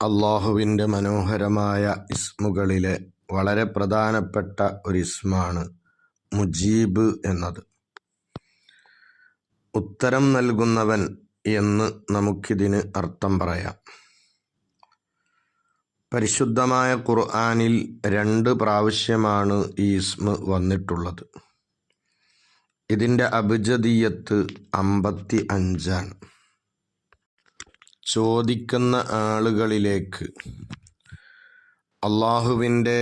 അള്ളാഹുവിൻ്റെ മനോഹരമായ ഇസ്മുകളിലെ വളരെ പ്രധാനപ്പെട്ട ഒരു ഇസ്മാണ് മുജീബ് എന്നത്. ഉത്തരം നൽകുന്നവൻ എന്ന് നമുക്കിതിന് അർത്ഥം പറയാം. പരിശുദ്ധമായ ഖുർആനിൽ 2 പ്രാവശ്യമാണ് ഈ ഇസ്മ വന്നിട്ടുള്ളത്. ഇതിൻ്റെ അബ്ജദിയ്യത്ത് 55 ചോദിക്കുന്ന ആളുകളിലേക്ക് അള്ളാഹുവിൻ്റെ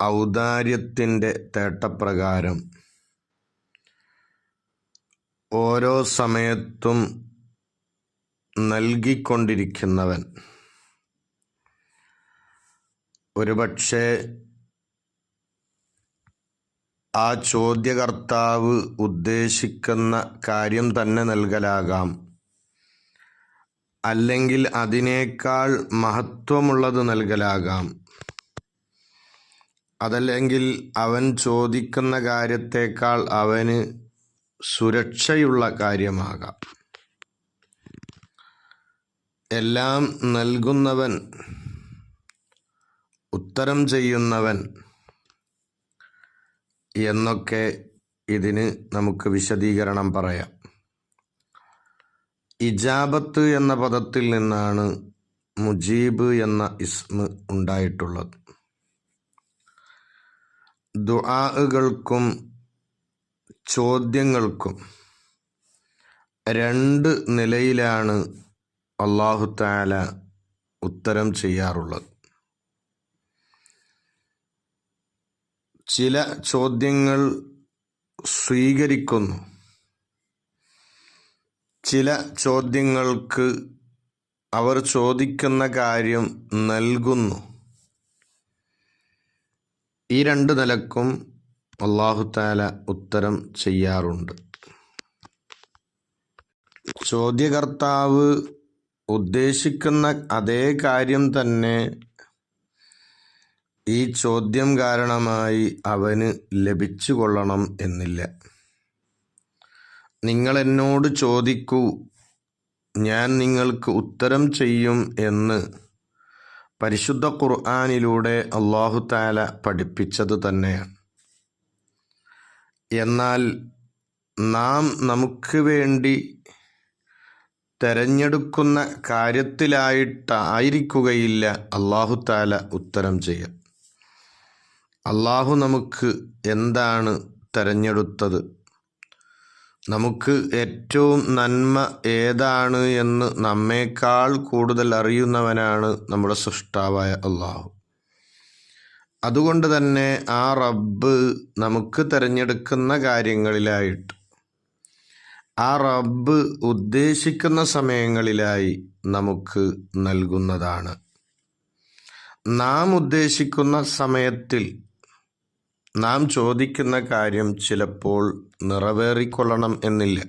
ഔദാര്യത്തിൻ്റെ തേട്ടപ്രകാരം ഓരോ സമയത്തും നൽകിക്കൊണ്ടിരിക്കുന്നവൻ. ഒരുപക്ഷെ ആ ചോദ്യകർത്താവ് ഉദ്ദേശിക്കുന്ന കാര്യം തന്നെ നൽകലാകാം, അല്ലെങ്കിൽ അതിനേക്കാൾ മഹത്വമുള്ളത് നൽകലാകാം, അതല്ലെങ്കിൽ അവൻ ചോദിക്കുന്ന കാര്യത്തേക്കാൾ അവന് സുരക്ഷയുള്ള കാര്യമാകാം. എല്ലാം നൽകുന്നവൻ, ഉത്തരം ചെയ്യുന്നവൻ എന്നൊക്കെ ഇതിന് നമുക്ക് വിശദീകരണം പറയാം. ഇജാബത്ത് എന്ന പദത്തിൽ നിന്നാണ് മുജീബ് എന്ന ഇസ്മ ഉണ്ടായിട്ടുള്ളത്. ദുആകൾക്കും ചോദ്യങ്ങൾക്കും 2 നിലയിലാണ് അല്ലാഹു തആല ഉത്തരം ചെയ്യാറുള്ളത്. ചില ചോദ്യങ്ങൾ സ്വീകരിക്കുന്നു, ചില ചോദ്യങ്ങൾക്ക് അവർ ചോദിക്കുന്ന കാര്യം നൽകുന്നു. ഈ 2 നിലക്കും അല്ലാഹു തആല ഉത്തരം ചെയ്യാറുണ്ട്. ചോദ്യകർത്താവ് ഉദ്ദേശിക്കുന്ന അതേ കാര്യം തന്നെ ഈ ചോദ്യം കാരണമായി അവന് ലഭിച്ചു കൊള്ളണം എന്നില്ല. നിങ്ങൾ എന്നോട് ചോദിക്കൂ, ഞാൻ നിങ്ങൾക്ക് ഉത്തരം ചെയ്യും എന്ന് പരിശുദ്ധ ഖുർആനിലൂടെ അല്ലാഹു തആല പഠിപ്പിച്ചത് തന്നെയാണ്. എന്നാൽ നാം നമുക്ക് വേണ്ടി തെരഞ്ഞെടുക്കുന്ന കാര്യത്തിലായിട്ടായിരിക്കുകയില്ല അല്ലാഹു തആല ഉത്തരം ചെയ്യുക. അല്ലാഹു നമുക്ക് എന്താണ് തെരഞ്ഞെടുത്തത്, നമുക്ക് ഏറ്റവും നന്മ ഏതാണ് എന്ന് നമ്മേക്കാൾ കൂടുതൽ അറിയുന്നവനാണ് നമ്മുടെ സൃഷ്ടാവായ അല്ലാഹു. അതുകൊണ്ട് തന്നെ ആ റബ്ബ് നമുക്ക് തിരഞ്ഞെടുക്കുന്ന കാര്യങ്ങളിലായിട്ട്, ആ റബ്ബ് ഉദ്ദേശിക്കുന്ന സമയങ്ങളിലായി നമുക്ക് നൽകുന്നതാണ്. നാം ഉദ്ദേശിക്കുന്ന സമയത്തിൽ നാം ചോദിക്കുന്ന കാര്യം ചിലപ്പോൾ നിറവേറിക്കൊള്ളണം എന്നില്ല.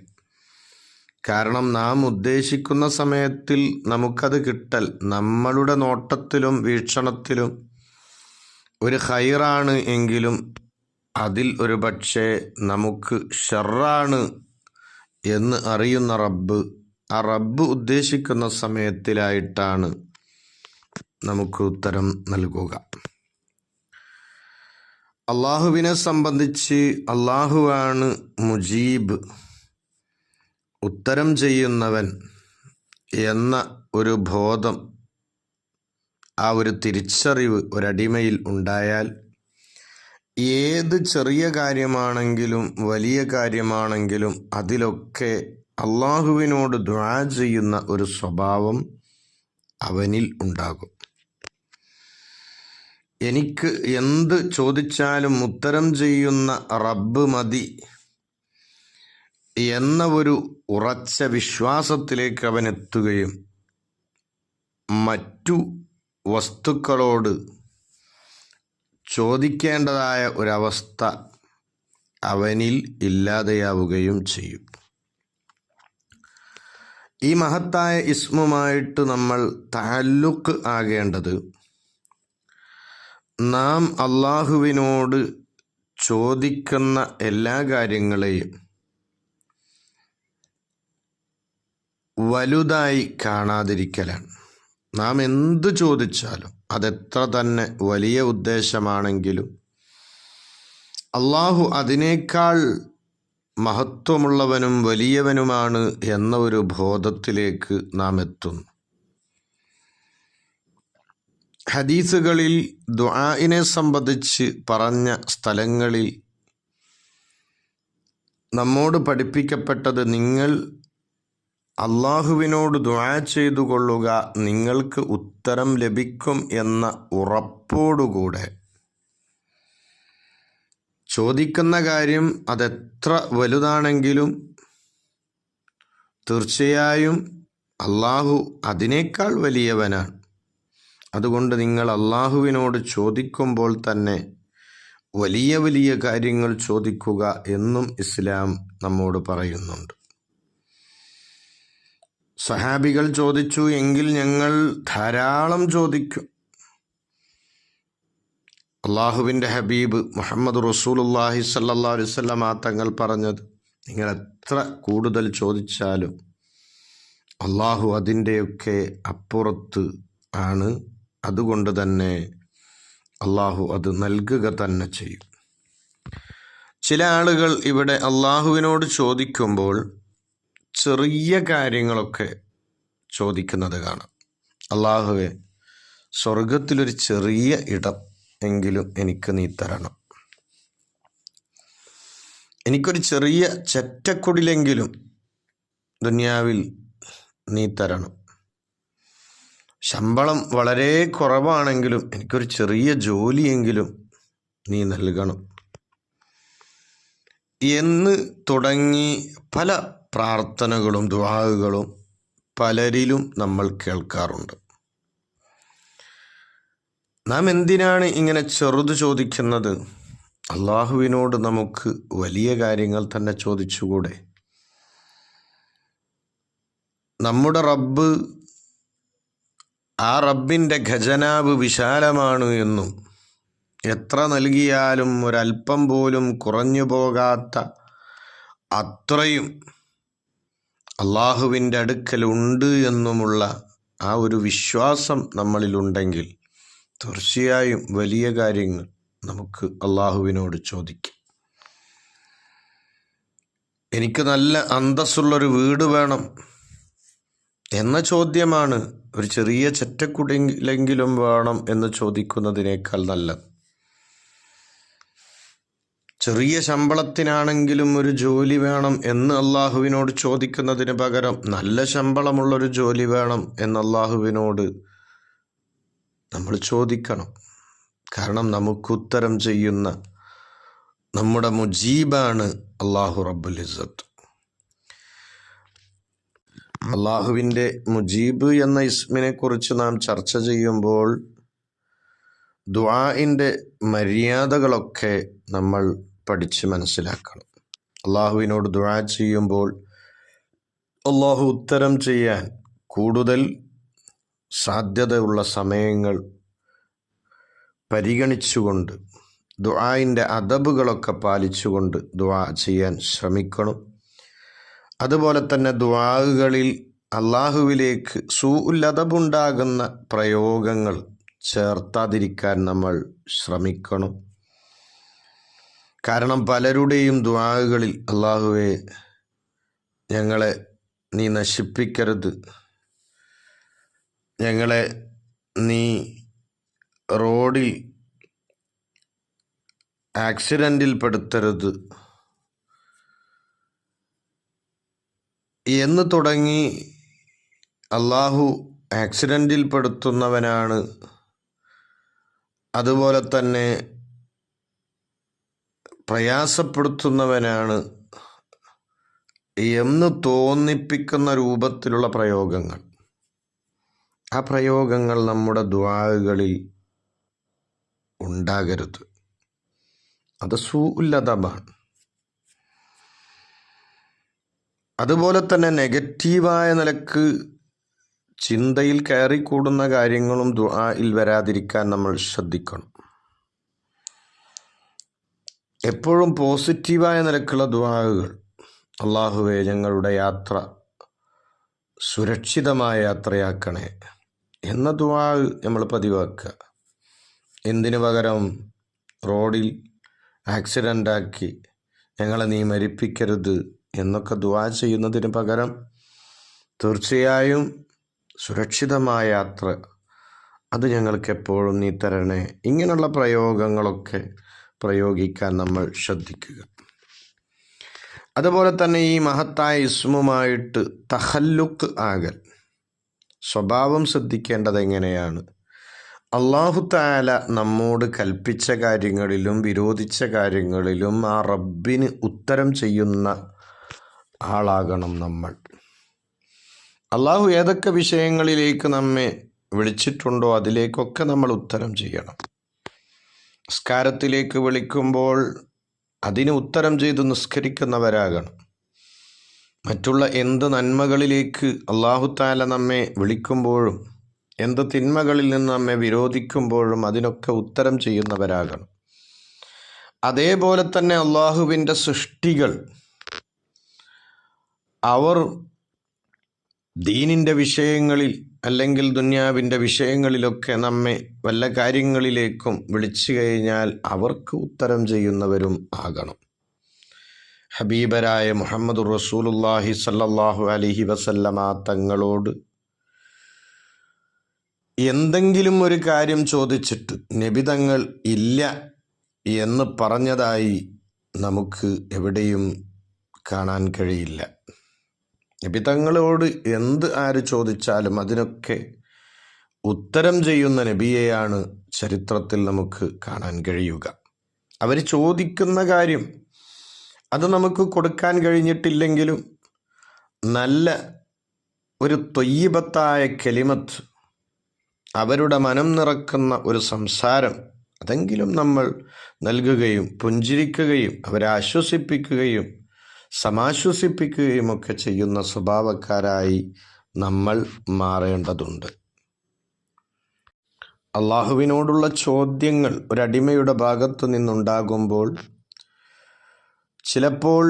കാരണം നാം ഉദ്ദേശിക്കുന്ന സമയത്തിൽ നമുക്കത് കിട്ടൽ നമ്മളുടെ നോട്ടത്തിലും വീക്ഷണത്തിലും ഒരു ഖൈറാണ് എങ്കിലും അതിൽ ഒരു പക്ഷേ നമുക്ക് ഷർറാണ് എന്ന് അറിയുന്ന റബ്ബ്, ആ റബ്ബ് ഉദ്ദേശിക്കുന്ന സമയത്തിലായിട്ടാണ് നമുക്ക് ഉത്തരം നൽകുക. അള്ളാഹുവിനെ സംബന്ധിച്ച് അള്ളാഹുവാണ് മുജീബ്, ഉത്തരം ചെയ്യുന്നവൻ എന്ന ഒരു ബോധം, ആ ഒരു തിരിച്ചറിവ് ഒരടിമയിൽ ഉണ്ടായാൽ ഏത് ചെറിയ കാര്യമാണെങ്കിലും വലിയ കാര്യമാണെങ്കിലും അതിലൊക്കെ അള്ളാഹുവിനോട് ദുആ ചെയ്യുന്ന ഒരു സ്വഭാവം അവനിൽ ഉണ്ടാകും. എനിക്ക് എന്ത് ചോദിച്ചാലും ഉത്തരം ചെയ്യുന്ന റബ്ബ് മതി എന്ന ഒരു ഉറച്ച വിശ്വാസത്തിലേക്ക് അവൻ എത്തുകയും മറ്റു വസ്തുക്കളോട് ചോദിക്കേണ്ടതായ ഒരവസ്ഥ അവനിൽ ഇല്ലാതെയാവുകയും ചെയ്യും. ഈ മഹത്തായ ഇസ്മുമായിട്ട് നമ്മൾ തഅല്ലുഖ് ആകേണ്ടത്, നാം അള്ളാഹുവിനോട് ചോദിക്കുന്ന എല്ലാ കാര്യങ്ങളെയും വലുതായി കാണാതിരിക്കലാണ്. നാം എന്ത് ചോദിച്ചാലും അതെത്ര തന്നെ വലിയ ഉദ്ദേശമാണെങ്കിലും അള്ളാഹു അതിനേക്കാൾ മഹത്വമുള്ളവനും വലിയവനുമാണ് എന്ന ഒരു ബോധത്തിലേക്ക് നാം എത്തുന്നു. ഹദീസുകളിൽ ദുആഇനെ സംബന്ധിച്ച് പറഞ്ഞ സ്ഥലങ്ങളിൽ നമ്മോട് പഠിപ്പിക്കപ്പെട്ടത്, നിങ്ങൾ അള്ളാഹുവിനോട് ദുആ ചെയ്തു കൊള്ളുക, നിങ്ങൾക്ക് ഉത്തരം ലഭിക്കും എന്ന ഉറപ്പോടുകൂടെ ചോദിക്കുന്ന കാര്യം അതെത്ര വലുതാണെങ്കിലും തീർച്ചയായും അള്ളാഹു അതിനേക്കാൾ വലിയവനാണ്. അതുകൊണ്ട് നിങ്ങൾ അള്ളാഹുവിനോട് ചോദിക്കുമ്പോൾ തന്നെ വലിയ വലിയ കാര്യങ്ങൾ ചോദിക്കുക എന്നും ഇസ്ലാം നമ്മോട് പറയുന്നുണ്ട്. സഹാബികൾ ചോദിച്ചു, എങ്കിൽ ഞങ്ങൾ ധാരാളം ചോദിക്കും. അള്ളാഹുവിൻ്റെ ഹബീബ് മുഹമ്മദ് റസൂലുള്ളാഹി സ്വല്ലല്ലാഹു അലൈഹി വസല്ലം തങ്ങൾ പറഞ്ഞത്, നിങ്ങൾ എത്ര കൂടുതൽ ചോദിച്ചാലും അള്ളാഹു അതിൻ്റെയൊക്കെ അപ്പുറത്ത് ആണ്. അതുകൊണ്ട് തന്നെ അള്ളാഹു അത് നൽകുക തന്നെ ചെയ്യും. ചില ആളുകൾ ഇവിടെ അള്ളാഹുവിനോട് ചോദിക്കുമ്പോൾ ചെറിയ കാര്യങ്ങളൊക്കെ ചോദിക്കുന്നത് കാണാം. അള്ളാഹുവേ, സ്വർഗത്തിലൊരു ചെറിയ ഇടം എങ്കിലും എനിക്ക് നീ തരണം, എനിക്കൊരു ചെറിയ ചെറ്റക്കുടിലെങ്കിലും ദുനിയാവിൽ നീ തരണം, ശമ്പളം വളരെ കുറവാണെങ്കിലും എനിക്കൊരു ചെറിയ ജോലിയെങ്കിലും നീ നൽകണം എന്ന് തുടങ്ങി പല പ്രാർത്ഥനകളും ദുആകളും പലരിലും നമ്മൾ കേൾക്കാറുണ്ട്. നാം എന്തിനാണ് ഇങ്ങനെ ചെറുത് ചോദിക്കുന്നത്? അള്ളാഹുവിനോട് നമുക്ക് വലിയ കാര്യങ്ങൾ തന്നെ ചോദിച്ചുകൂടെ? നമ്മുടെ റബ്ബ്, ആ റബ്ബിൻ്റെ ഖജനാവ് വിശാലമാണ് എന്നും എത്ര നൽകിയാലും ഒരല്പം പോലും കുറഞ്ഞു പോകാത്ത അത്രയും അള്ളാഹുവിൻ്റെ അടുക്കലുണ്ട് എന്നുമുള്ള ആ ഒരു വിശ്വാസം നമ്മളിലുണ്ടെങ്കിൽ തീർച്ചയായും വലിയ കാര്യങ്ങൾ നമുക്ക് അള്ളാഹുവിനോട് ചോദിക്കാം. എനിക്ക് നല്ല അന്തസ്സുള്ളൊരു വീട് വേണം എന്ന ചോദ്യമാണ് ഒരു ചെറിയ ചെറ്റക്കുടിലെങ്കിലും വേണം എന്ന് ചോദിക്കുന്നതിനേക്കാൾ നല്ലത്. ചെറിയ ശമ്പളത്തിനാണെങ്കിലും ഒരു ജോലി വേണം എന്ന് അള്ളാഹുവിനോട് ചോദിക്കുന്നതിന് പകരം നല്ല ശമ്പളമുള്ളൊരു ജോലി വേണം എന്ന് അള്ളാഹുവിനോട് നമ്മൾ ചോദിക്കണം. കാരണം നമുക്ക് ഉത്തരം ചെയ്യുന്ന നമ്മുടെ മുജീബാണ് അള്ളാഹു റബ്ബുൽ ഇസ്സത്ത്. അള്ളാഹുവിൻ്റെ മുജീബ് എന്ന ഇസ്മിനെ കുറിച്ച് നാം ചർച്ച ചെയ്യുമ്പോൾ ദുആഇൻ്റെ മര്യാദകളൊക്കെ നമ്മൾ പഠിച്ച് മനസ്സിലാക്കണം. അള്ളാഹുവിനോട് ദുആ ചെയ്യുമ്പോൾ അള്ളാഹു ഉത്തരം ചെയ്യാൻ കൂടുതൽ സാധ്യതയുള്ള സമയങ്ങൾ പരിഗണിച്ചുകൊണ്ട് ദുആഇൻ്റെ അദബുകളൊക്കെ പാലിച്ചുകൊണ്ട് ദുആ ചെയ്യാൻ ശ്രമിക്കണം. അതുപോലെ തന്നെ ദുആകളിൽ അള്ളാഹുവിലേക്ക് സൂഉൽ അദബുണ്ടാകുന്ന പ്രയോഗങ്ങൾ ചേർത്താതിരിക്കാൻ നമ്മൾ ശ്രമിക്കണം. കാരണം പലരുടെയും ദുആകളിൽ അള്ളാഹുവേ, ഞങ്ങളെ നീ നശിപ്പിക്കരുത്, ഞങ്ങളെ നീ റോഡിൽ ആക്സിഡൻറ്റിൽ പെടുത്തരുത് എന്ന് തുടങ്ങി അള്ളാഹു ആക്സിഡൻറ്റിൽ പെടുത്തുന്നവനാണ്, അതുപോലെ തന്നെ പ്രയാസപ്പെടുത്തുന്നവനാണ് എന്ന് തോന്നിപ്പിക്കുന്ന രൂപത്തിലുള്ള പ്രയോഗങ്ങൾ, ആ പ്രയോഗങ്ങൾ നമ്മുടെ ദുആകളിൽ ഉണ്ടാകരുത്. അത് സൂഉൽ അദബാണ്. അതുപോലെ തന്നെ നെഗറ്റീവായ നിലക്ക് ചിന്തയിൽ കയറിക്കൂടുന്ന കാര്യങ്ങളും ദുആയിൽ വരാതിരിക്കാൻ നമ്മൾ ശ്രദ്ധിക്കണം. എപ്പോഴും പോസിറ്റീവായ നിലക്കുള്ള ദുആകൾ, അള്ളാഹുവേ ഞങ്ങളുടെ യാത്ര സുരക്ഷിതമായ യാത്രയാക്കണേ, എന്ന ദുആ നമ്മൾ പതിവാക്കുക. എന്തിനു പകരം റോഡിൽ ആക്സിഡൻ്റാക്കി ഞങ്ങളെ നീ മരിപ്പിക്കരുത് എന്നൊക്കെ ദുആ ചെയ്യുന്നതിന് പകരം തീർച്ചയായും സുരക്ഷിതമായ യാത്ര അത് ഞങ്ങൾക്ക് എപ്പോഴും നീ തരണേ, ഇങ്ങനെയുള്ള പ്രയോഗങ്ങളൊക്കെ പ്രയോഗിക്കാൻ നമ്മൾ ശ്രദ്ധിക്കുക. അതുപോലെ തന്നെ ഈ മഹത്തായ ഇസ്മുമായിട്ട് തഖല്ലുഖ് ആകൽ, സ്വഭാവം ശ്രദ്ധിക്കേണ്ടത് എങ്ങനെയാണ്? അല്ലാഹു തആല നമ്മോട് കൽപ്പിച്ച കാര്യങ്ങളിലും വിരോധിച്ച കാര്യങ്ങളിലും ആ റബ്ബിന് ഉത്തരം ചെയ്യുന്ന ആളാകണം നമ്മൾ. അള്ളാഹു ഏതൊക്കെ വിഷയങ്ങളിലേക്ക് നമ്മെ വിളിച്ചിട്ടുണ്ടോ അതിലേക്കൊക്കെ നമ്മൾ ഉത്തരം ചെയ്യണം. നിസ്കാരത്തിലേക്ക് വിളിക്കുമ്പോൾ അതിന് ഉത്തരം ചെയ്ത് നിസ്കരിക്കുന്നവരാകണം. മറ്റുള്ള എന്ത് നന്മകളിലേക്ക് അല്ലാഹു തആല നമ്മെ വിളിക്കുമ്പോഴും എന്ത് തിന്മകളിൽ നിന്ന് നമ്മെ വിരോധിക്കുമ്പോഴും അതിനൊക്കെ ഉത്തരം ചെയ്യുന്നവരാകണം. അതേപോലെ തന്നെ അള്ളാഹുവിൻ്റെ സൃഷ്ടികൾ അവർ ദീനിൻ്റെ വിഷയങ്ങളിൽ അല്ലെങ്കിൽ ദുനിയാവിൻ്റെ വിഷയങ്ങളിലൊക്കെ നമ്മെ വല്ല കാര്യങ്ങളിലേക്കും വിളിച്ചു കഴിഞ്ഞാൽ അവർക്ക് ഉത്തരം ചെയ്യുന്നവരും ആകണം. ഹബീബരായ മുഹമ്മദുർ റസൂലുള്ളാഹി സ്വല്ലല്ലാഹു അലൈഹി വസല്ലമ തങ്ങളോട് എന്തെങ്കിലും ഒരു കാര്യം ചോദിച്ചിട്ട് നബി തങ്ങൾ ഇല്ല എന്ന് പറഞ്ഞതായി നമുക്ക് എവിടെയും കാണാൻ കഴിയില്ല. നബി തങ്ങളോട് ആര് ചോദിച്ചാലും അതിനൊക്കെ ഉത്തരം ചെയ്യുന്ന നബിയെയാണ് ചരിത്രത്തിൽ നമുക്ക് കാണാൻ കഴിയുക. അവർ ചോദിക്കുന്ന കാര്യം അത് നമുക്ക് കൊടുക്കാൻ കഴിഞ്ഞിട്ടില്ലെങ്കിലും നല്ല ഒരു ത്വയ്യിബത്തായ കലിമത്ത്, അവരുടെ മനം നിറക്കുന്ന ഒരു സംസാരം അതെങ്കിലും നമ്മൾ നൽകുകയും പുഞ്ചിരിക്കുകയും അവരെ ആശ്വസിപ്പിക്കുകയും സമാശ്വസിപ്പിക്കുകയും ഒക്കെ ചെയ്യുന്ന സ്വഭാവക്കാരായി നമ്മൾ മാറേണ്ടതുണ്ട്. അള്ളാഹുവിനോടുള്ള ചോദ്യങ്ങൾ ഒരടിമയുടെ ഭാഗത്തു നിന്നുണ്ടാകുമ്പോൾ ചിലപ്പോൾ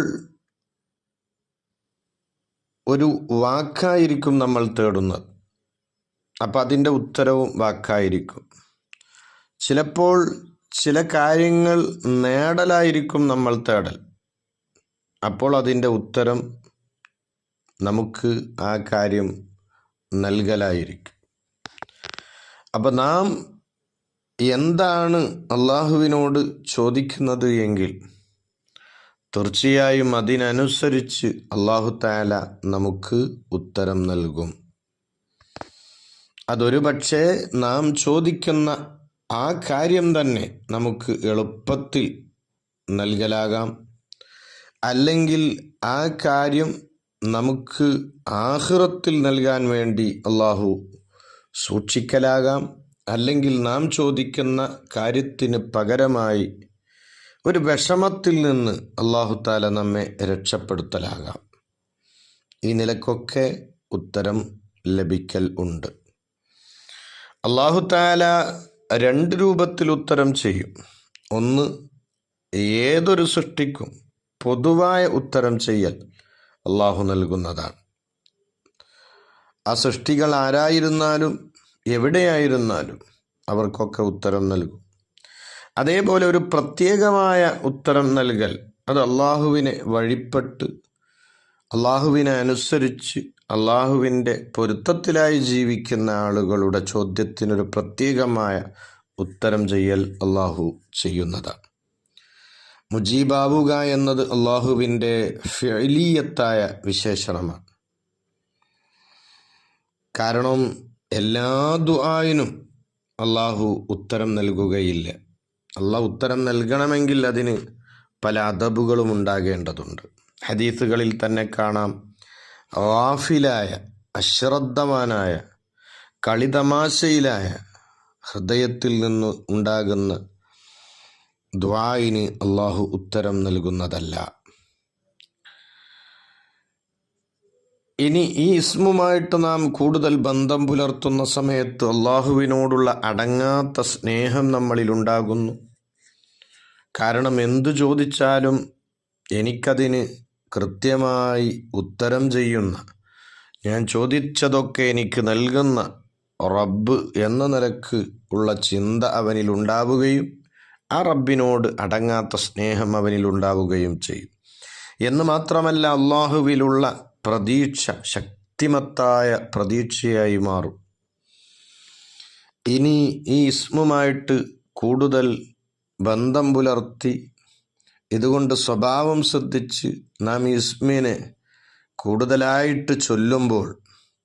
ഒരു വാക്കായിരിക്കും നമ്മൾ തേടുന്നത്, അപ്പം അതിൻ്റെ ഉത്തരവും വാക്കായിരിക്കും. ചിലപ്പോൾ ചില കാര്യങ്ങൾ നേടലായിരിക്കും നമ്മൾ തേടൽ, അപ്പോൾ അതിൻ്റെ ഉത്തരം നമുക്ക് ആ കാര്യം നൽകലായിരിക്കും. അപ്പം നാം എന്താണ് അള്ളാഹുവിനോട് ചോദിക്കുന്നത് എങ്കിൽ തീർച്ചയായും അതിനനുസരിച്ച് അല്ലാഹു തആല നമുക്ക് ഉത്തരം നൽകും. അതൊരു പക്ഷേ നാം ചോദിക്കുന്ന ആ കാര്യം തന്നെ നമുക്ക് എളുപ്പത്തിൽ നൽകലാകാം, അല്ലെങ്കിൽ ആ കാര്യം നമുക്ക് ആഖിറത്തിൽ നൽകാൻ വേണ്ടി അള്ളാഹു സൂക്ഷിക്കലാകാം, അല്ലെങ്കിൽ നാം ചോദിക്കുന്ന കാര്യത്തിന് പകരമായി ഒരു വിഷമത്തിൽ നിന്ന് അല്ലാഹു തആല നമ്മെ രക്ഷപ്പെടുത്തലാകാം. ഈ നിലക്കൊക്കെ ഉത്തരം ലഭിക്കൽ ഉണ്ട്. അല്ലാഹു തആല രണ്ട് രൂപത്തിൽ ഉത്തരം ചെയ്യും. ഒന്ന്, ഏതൊരു സൃഷ്ടിക്കും പൊതുവായ ഉത്തരം ചെയ്യൽ അല്ലാഹു നൽകുന്നതാണ്. ആ സൃഷ്ടികൾ ആരായിരുന്നാലും എവിടെയായിരുന്നാലും അവർക്കൊക്കെ ഉത്തരം നൽകും. അതേപോലെ ഒരു പ്രത്യേകമായ ഉത്തരം നൽകൽ, അത് അള്ളാഹുവിനെ വഴിപ്പെട്ട് അള്ളാഹുവിനെ അനുസരിച്ച് അള്ളാഹുവിൻ്റെ പൊരുത്തത്തിലായി ജീവിക്കുന്ന ആളുകളുടെ ചോദ്യത്തിനൊരു പ്രത്യേകമായ ഉത്തരം ചെയ്യൽ അള്ളാഹു ചെയ്യുന്നതാണ്. മുജീബാവുക എന്നത് അള്ളാഹുവിൻ്റെ ഫിഅലിയത്തായ വിശേഷണമാണ്. കാരണം എല്ലാ ദുആയിനും അള്ളാഹു ഉത്തരം നൽകുകയില്ല. അള്ളാഹു ഉത്തരം നൽകണമെങ്കിൽ അതിന് പല അദബുകളും ഉണ്ടാകേണ്ടതുണ്ട്. ഹദീസുകളിൽ തന്നെ കാണാം, ഗാഫിലായ, അശ്രദ്ധവാനായ, കളിതമാശയിലായ ഹൃദയത്തിൽ നിന്ന് ഉണ്ടാകുന്ന ദുആയിന് അള്ളാഹു ഉത്തരം നൽകുന്നതല്ല. ഇനി ഈ ഇസ്മുമായിട്ട് നാം കൂടുതൽ ബന്ധം പുലർത്തുന്ന സമയത്ത് അള്ളാഹുവിനോടുള്ള അടങ്ങാത്ത സ്നേഹം നമ്മളിലുണ്ടാകുന്നു. കാരണം എന്തു ചോദിച്ചാലും എനിക്കതിന് കൃത്യമായി ഉത്തരം ചെയ്യുന്ന, ഞാൻ ചോദിച്ചതൊക്കെ എനിക്ക് നൽകുന്ന റബ്ബ് എന്ന നിലക്ക് ഉള്ള ചിന്ത അവനിലുണ്ടാവുകയും ആ റബ്ബിനോട് അടങ്ങാത്ത സ്നേഹം അവനിലുണ്ടാവുകയും ചെയ്യും. എന്ന് മാത്രമല്ല, അള്ളാഹുവിലുള്ള പ്രതീക്ഷ ശക്തിമത്തായ പ്രതീക്ഷയായി മാറും. ഇനി ഈ ഇസ്മുമായിട്ട് കൂടുതൽ ബന്ധം പുലർത്തി ഇതുകൊണ്ട് സ്വഭാവം ശ്രദ്ധിച്ച് നാം ഈ ഇസ്മിനെ കൂടുതലായിട്ട് ചൊല്ലുമ്പോൾ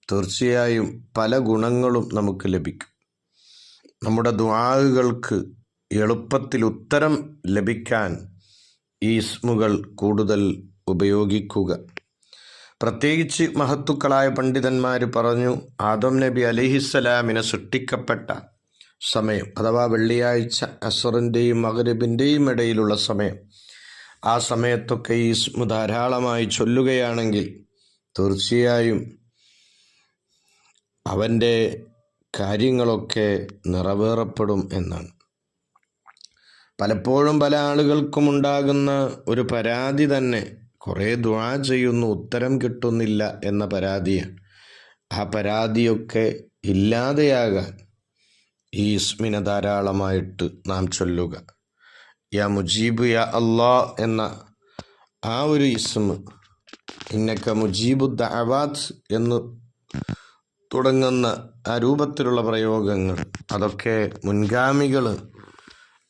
തീർച്ചയായും പല ഗുണങ്ങളും നമുക്ക് ലഭിക്കും. നമ്മുടെ ദുആകൾക്ക് എളുപ്പത്തിൽ ഉത്തരം ലഭിക്കാൻ ഈ ഇസ്മുകൾ കൂടുതൽ ഉപയോഗിക്കുക. പ്രത്യേകിച്ച് മഹത്തുക്കളായ പണ്ഡിതന്മാർ പറഞ്ഞു, ആദം നബി അലൈഹിസ്സലാമിനെ സൃഷ്ടിക്കപ്പെട്ട സമയം അഥവാ വെള്ളിയാഴ്ച അസ്റിൻ്റെയും മഗ്രിബിൻ്റെയും ഇടയിലുള്ള സമയം, ആ സമയത്തൊക്കെ ഈ ഇസ്മു ധാരാളമായി ചൊല്ലുകയാണെങ്കിൽ തീർച്ചയായും അവൻ്റെ കാര്യങ്ങളൊക്കെ നിറവേറപ്പെടും എന്നാണ്. പലപ്പോഴും പല ആളുകൾക്കും ഉണ്ടാകുന്ന ഒരു പരാതി തന്നെ കുറേ ദുആ ചെയ്യുന്നു, ഉത്തരം കിട്ടുന്നില്ല എന്ന പരാതിയാണ്. ആ പരാതിയൊക്കെ ഇല്ലാതെയാകാൻ ഈ ഇസ്മിനെ ധാരാളമായിട്ട് നാം ചൊല്ലുക. യാ മുജീബ് യാ അല്ലാ എന്ന ആ ഒരു ഇസ്മ്, ഇന്നക മുജീബു ദഅവാത്ത് എന്ന് തുടങ്ങുന്ന ആ രൂപത്തിലുള്ള പ്രയോഗങ്ങൾ, അതൊക്കെ മുൻഗാമികൾ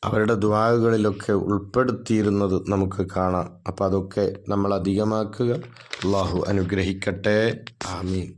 അവരുടെ ദുആകളിലൊക്കെ ഉൾപ്പെടുത്തിയിരുന്നത് നമുക്ക് കാണാം. അപ്പോൾ അതൊക്കെ നമ്മൾ അധികമാക്കുക. അല്ലാഹു അനുഗ്രഹിക്കട്ടെ. ആമീൻ.